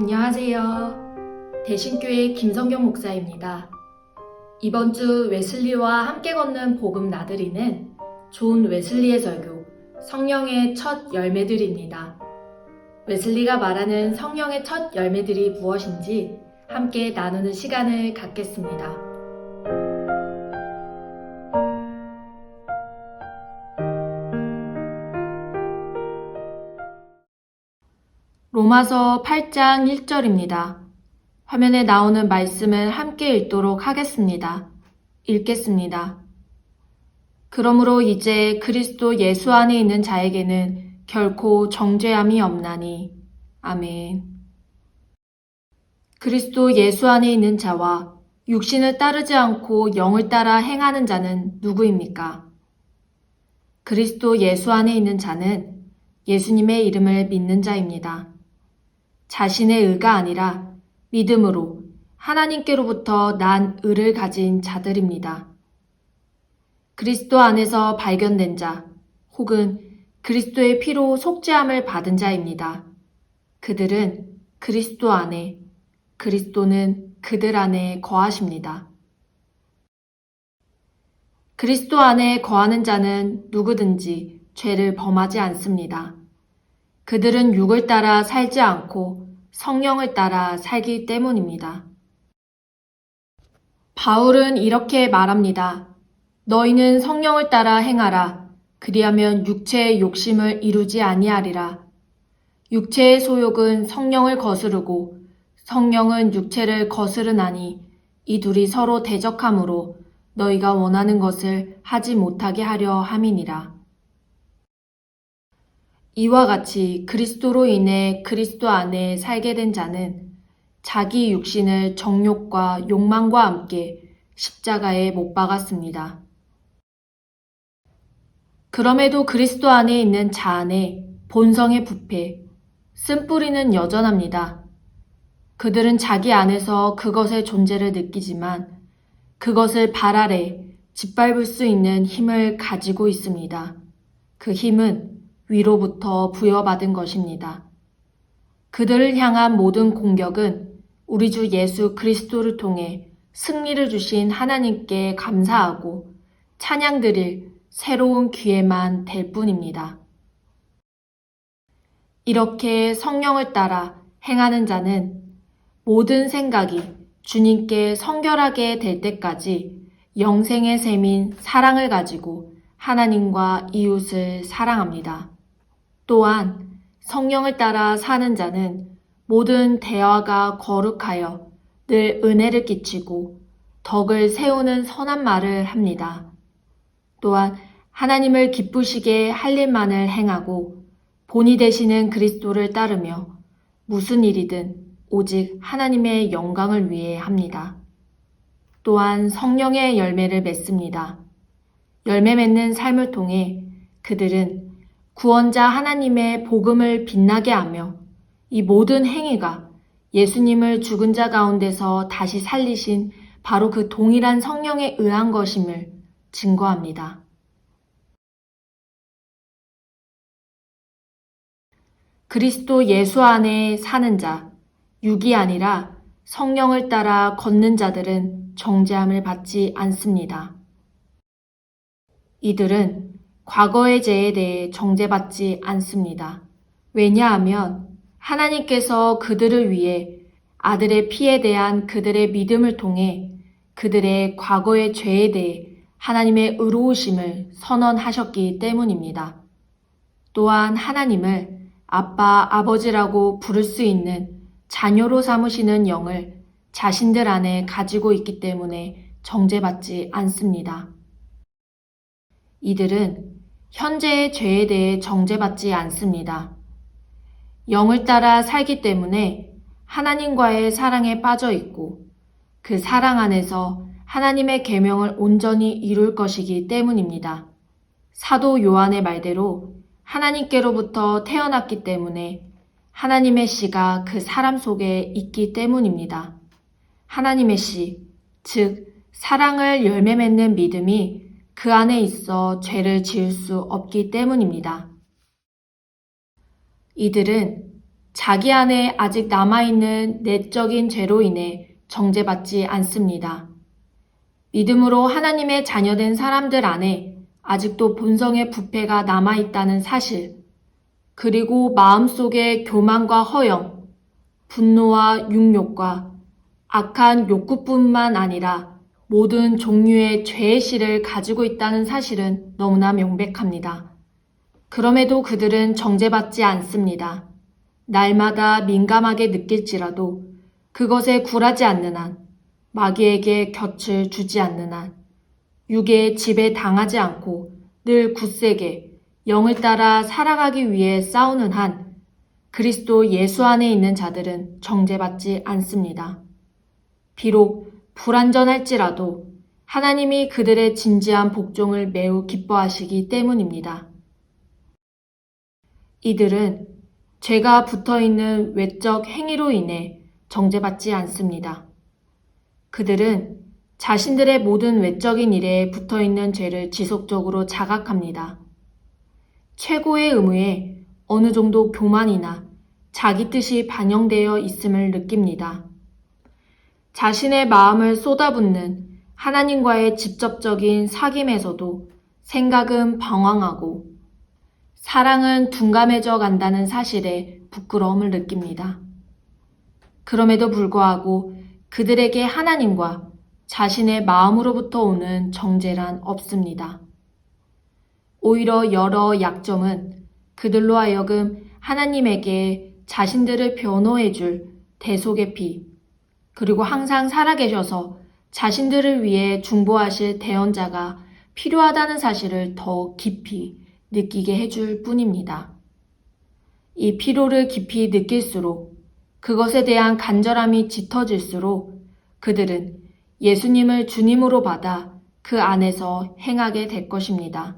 안녕하세요. 대신교회 김성경 목사입니다. 이번 주 웨슬리와 함께 걷는 복음 나들이는 존 웨슬리의 설교, 성령의 첫 열매들입니다. 웨슬리가 말하는 성령의 첫 열매들이 무엇인지 함께 나누는 시간을 갖겠습니다. 로마서 8장 1절입니다. 화면에 나오는 말씀을 함께 읽도록 하겠습니다. 읽겠습니다. 그러므로 이제 그리스도 예수 안에 있는 자에게는 결코 정죄함이 없나니. 아멘. 그리스도 예수 안에 있는 자와 육신을 따르지 않고 영을 따라 행하는 자는 누구입니까? 그리스도 예수 안에 있는 자는 예수님의 이름을 믿는 자입니다. 자신의 의가 아니라 믿음으로 하나님께로부터 난 의를 가진 자들입니다. 그리스도 안에서 발견된 자, 혹은 그리스도의 피로 속죄함을 받은 자입니다. 그들은 그리스도 안에, 그리스도는 그들 안에 거하십니다. 그리스도 안에 거하는 자는 누구든지 죄를 범하지 않습니다. 그들은 육을 따라 살지 않고 성령을 따라 살기 때문입니다. 바울은 이렇게 말합니다. 너희는 성령을 따라 행하라. 그리하면 육체의 욕심을 이루지 아니하리라. 육체의 소욕은 성령을 거스르고 성령은 육체를 거스르나니 이 둘이 서로 대적하므로 너희가 원하는 것을 하지 못하게 하려 함이니라. 이와 같이 그리스도로 인해 그리스도 안에 살게 된 자는 자기 육신을 정욕과 욕망과 함께 십자가에 못 박았습니다. 그럼에도 그리스도 안에 있는 자 안에 본성의 부패, 쓴뿌리는 여전합니다. 그들은 자기 안에서 그것의 존재를 느끼지만 그것을 발 아래 짓밟을 수 있는 힘을 가지고 있습니다. 그 힘은 위로부터 부여받은 것입니다. 그들을 향한 모든 공격은 우리 주 예수 그리스도를 통해 승리를 주신 하나님께 감사하고 찬양드릴 새로운 기회만 될 뿐입니다. 이렇게 성령을 따라 행하는 자는 모든 생각이 주님께 성결하게 될 때까지 영생의 셈인 사랑을 가지고 하나님과 이웃을 사랑합니다. 또한 성령을 따라 사는 자는 모든 대화가 거룩하여 늘 은혜를 끼치고 덕을 세우는 선한 말을 합니다. 또한 하나님을 기쁘시게 할 일만을 행하고 본이 되시는 그리스도를 따르며 무슨 일이든 오직 하나님의 영광을 위해 합니다. 또한 성령의 열매를 맺습니다. 열매 맺는 삶을 통해 그들은 구원자 하나님의 복음을 빛나게 하며 이 모든 행위가 예수님을 죽은 자 가운데서 다시 살리신 바로 그 동일한 성령에 의한 것임을 증거합니다. 그리스도 예수 안에 사는 자, 육이 아니라 성령을 따라 걷는 자들은 정죄함을 받지 않습니다. 이들은 과거의 죄에 대해 정죄받지 않습니다. 왜냐하면 하나님께서 그들을 위해 아들의 피에 대한 그들의 믿음을 통해 그들의 과거의 죄에 대해 하나님의 의로우심을 선언하셨기 때문입니다. 또한 하나님을 아빠, 아버지라고 부를 수 있는 자녀로 삼으시는 영을 자신들 안에 가지고 있기 때문에 정죄받지 않습니다. 이들은 현재의 죄에 대해 정죄받지 않습니다. 영을 따라 살기 때문에 하나님과의 사랑에 빠져 있고 그 사랑 안에서 하나님의 계명을 온전히 이룰 것이기 때문입니다. 사도 요한의 말대로 하나님께로부터 태어났기 때문에 하나님의 씨가 그 사람 속에 있기 때문입니다. 하나님의 씨, 즉 사랑을 열매 맺는 믿음이 그 안에 있어 죄를 지을 수 없기 때문입니다. 이들은 자기 안에 아직 남아있는 내적인 죄로 인해 정죄받지 않습니다. 믿음으로 하나님의 자녀된 사람들 안에 아직도 본성의 부패가 남아있다는 사실, 그리고 마음속에 교만과 허영, 분노와 육욕과 악한 욕구뿐만 아니라 모든 종류의 죄의 씨를 가지고 있다는 사실은 너무나 명백합니다. 그럼에도 그들은 정죄받지 않습니다. 날마다 민감하게 느낄지라도 그것에 굴하지 않는 한, 마귀에게 곁을 주지 않는 한, 육의 지배 당하지 않고 늘 굳세게 영을 따라 살아가기 위해 싸우는 한, 그리스도 예수 안에 있는 자들은 정죄받지 않습니다. 비록 불완전할지라도 하나님이 그들의 진지한 복종을 매우 기뻐하시기 때문입니다. 이들은 죄가 붙어있는 외적 행위로 인해 정죄받지 않습니다. 그들은 자신들의 모든 외적인 일에 붙어있는 죄를 지속적으로 자각합니다. 최고의 의무에 어느 정도 교만이나 자기 뜻이 반영되어 있음을 느낍니다. 자신의 마음을 쏟아붓는 하나님과의 직접적인 사귐에서도 생각은 방황하고 사랑은 둔감해져 간다는 사실에 부끄러움을 느낍니다. 그럼에도 불구하고 그들에게 하나님과 자신의 마음으로부터 오는 정죄란 없습니다. 오히려 여러 약점은 그들로 하여금 하나님에게 자신들을 변호해 줄 대속의 피, 그리고 항상 살아계셔서 자신들을 위해 중보하실 대언자가 필요하다는 사실을 더 깊이 느끼게 해줄 뿐입니다. 이 피로를 깊이 느낄수록 그것에 대한 간절함이 짙어질수록 그들은 예수님을 주님으로 받아 그 안에서 행하게 될 것입니다.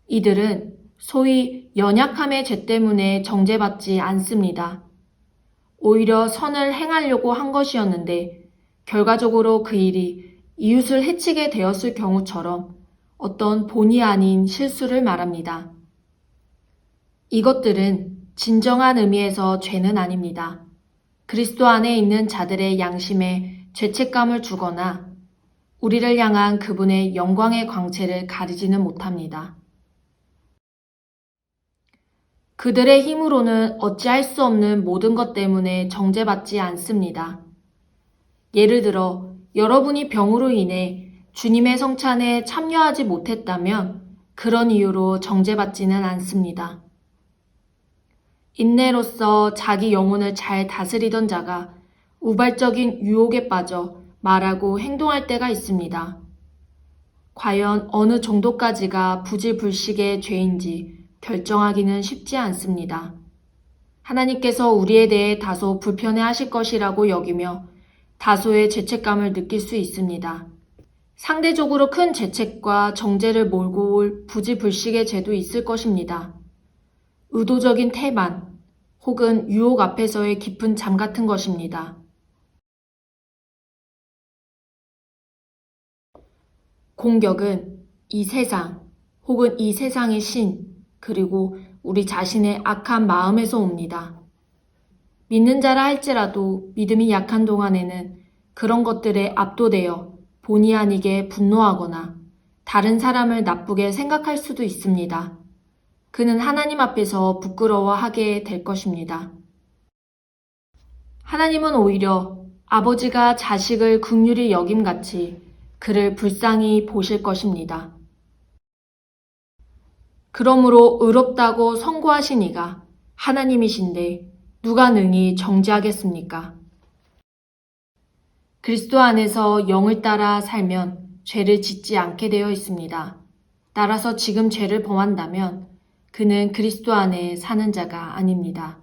이들은 소위 연약함의 죄 때문에 정죄받지 않습니다. 오히려 선을 행하려고 한 것이었는데 결과적으로 그 일이 이웃을 해치게 되었을 경우처럼 어떤 본의 아닌 실수를 말합니다. 이것들은 진정한 의미에서 죄는 아닙니다. 그리스도 안에 있는 자들의 양심에 죄책감을 주거나 우리를 향한 그분의 영광의 광채를 가리지는 못합니다. 그들의 힘으로는 어찌할 수 없는 모든 것 때문에 정죄받지 않습니다. 예를 들어 여러분이 병으로 인해 주님의 성찬에 참여하지 못했다면 그런 이유로 정죄받지는 않습니다. 인내로서 자기 영혼을 잘 다스리던 자가 우발적인 유혹에 빠져 말하고 행동할 때가 있습니다. 과연 어느 정도까지가 부지불식의 죄인지 결정하기는 쉽지 않습니다. 하나님께서 우리에 대해 다소 불편해 하실 것이라고 여기며 다소의 죄책감을 느낄 수 있습니다. 상대적으로 큰 죄책과 정죄를 몰고 올 부지불식의 죄도 있을 것입니다. 의도적인 태만 혹은 유혹 앞에서의 깊은 잠 같은 것입니다. 공격은 이 세상 혹은 이 세상의 신 그리고 우리 자신의 악한 마음에서 옵니다. 믿는 자라 할지라도 믿음이 약한 동안에는 그런 것들에 압도되어 본의 아니게 분노하거나 다른 사람을 나쁘게 생각할 수도 있습니다. 그는 하나님 앞에서 부끄러워하게 될 것입니다. 하나님은 오히려 아버지가 자식을 긍휼히 여김같이 그를 불쌍히 보실 것입니다. 그러므로 의롭다고 선고하신 이가 하나님이신데 누가 능히 정죄하겠습니까? 그리스도 안에서 영을 따라 살면 죄를 짓지 않게 되어 있습니다. 따라서 지금 죄를 범한다면 그는 그리스도 안에 사는 자가 아닙니다.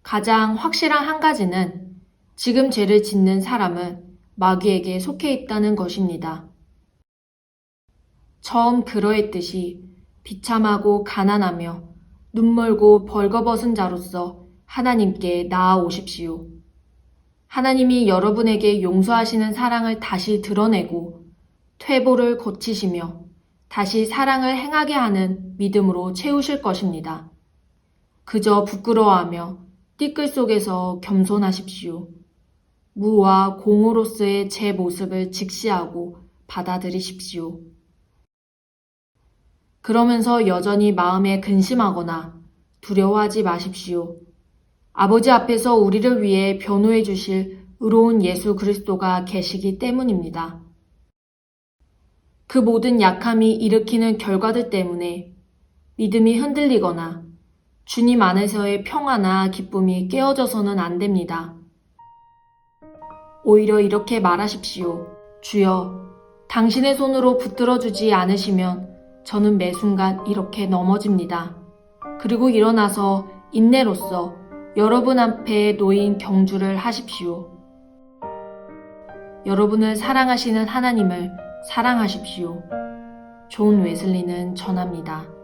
가장 확실한 한 가지는 지금 죄를 짓는 사람은 마귀에게 속해 있다는 것입니다. 처음 그러했듯이 비참하고 가난하며 눈멀고 벌거벗은 자로서 하나님께 나아오십시오. 하나님이 여러분에게 용서하시는 사랑을 다시 드러내고 퇴보를 고치시며 다시 사랑을 행하게 하는 믿음으로 채우실 것입니다. 그저 부끄러워하며 띠끌 속에서 겸손하십시오. 무와 공으로서의 제 모습을 직시하고 받아들이십시오. 그러면서 여전히 마음에 근심하거나 두려워하지 마십시오. 아버지 앞에서 우리를 위해 변호해 주실 의로운 예수 그리스도가 계시기 때문입니다. 그 모든 약함이 일으키는 결과들 때문에 믿음이 흔들리거나 주님 안에서의 평화나 기쁨이 깨어져서는 안 됩니다. 오히려 이렇게 말하십시오. 주여, 당신의 손으로 붙들어 주지 않으시면 저는 매 순간 이렇게 넘어집니다. 그리고 일어나서 인내로써 여러분 앞에 놓인 경주를 하십시오. 여러분을 사랑하시는 하나님을 사랑하십시오. 존 웨슬리는 전합니다.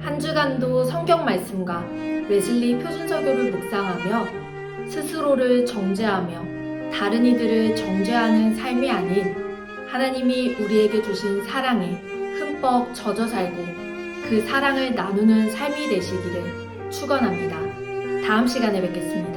한 주간도 성경 말씀과 웨슬리 표준서교를 묵상하며 스스로를 정죄하며 다른 이들을 정죄하는 삶이 아닌 하나님이 우리에게 주신 사랑에 흠뻑 젖어 살고 그 사랑을 나누는 삶이 되시기를 축원합니다. 다음 시간에 뵙겠습니다.